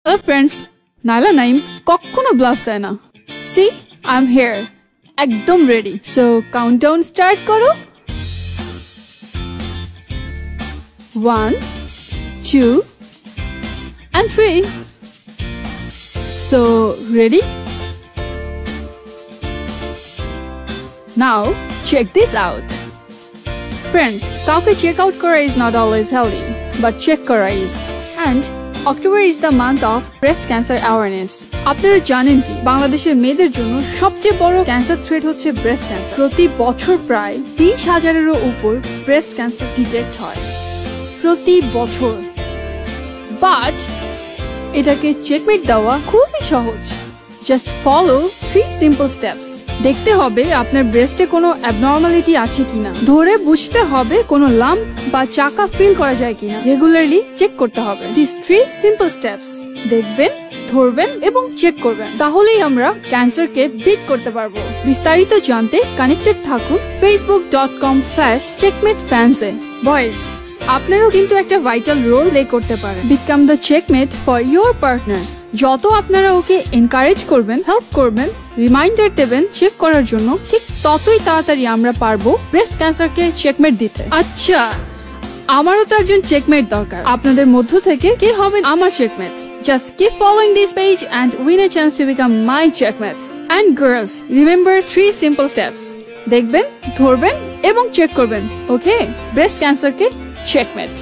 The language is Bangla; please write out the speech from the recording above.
Hello friends, Naila Naim কখনো bluff দেয় না। See, I'm here, একদম ready. So countdown start করো। 1, 2, and 3. So ready? Now check this out. Friends, কাউকে check out করা is not always healthy, but check করা is. And October is the month of breast cancer awareness. আপনারা জানেন কি বাংলাদেশের মেয়েদের জন্য সবচেয়ে বড় ক্যান্সার থ্রেট হচ্ছে ব্রেস্ট ক্যান্সার। প্রতি বছর প্রায় 20,000-এরও উপর ব্রেস্ট ক্যান্সার ডিটেক্ট হয় প্রতি বছর। বাট এটাকে চেকমেট দেওয়া খুবই সহজ। Just follow 3 simple steps. দেখতে হবে আপনার ব্রেস্টে কোনো অ্যাবনর্মালিটি আছে কিনা, ধরে বুঝতে হবে কোনো লাম্প বা চাকা ফিল করা যায় কিনা, রেগুলারলি চেক করতে হবে। দিস 3 সিম্পল স্টেপস দেখবেন, ধরবেন এবং চেক করবেন, তাহলেই আমরা ক্যান্সারকে বিট করতে পারবো। বিস্তারিত জানতে কানেক্টেড থাকুন facebook.com/checkmatefans-এ। বয়েজ, আপনারাও কিন্তু একটা ভাইটাল রোল প্লে করতে পারেন। Become the checkmate for your partners. যত আপনারা ওকে এনকারেজ করবেন, হেল্প করবেন, রিমাইন্ডার দেবেন চেক করার জন্য, ঠিক ততই তাড়াতাড়ি আমরা পারবো ব্রেস্ট ক্যান্সারকে চেকমেট দিতে। আচ্ছা, আমারও তো একজন চেকমেট দরকার। আপনাদের মধ্য থেকে কে হবেন আমার checkmate? Just keep following this page and win a chance to become my checkmate. And girls, remember 3 simple steps. দেখবেন, ধরবেন এবং চেক করবেন। ওকে, ব্রেস্ট ক্যান্সারকে checkmate.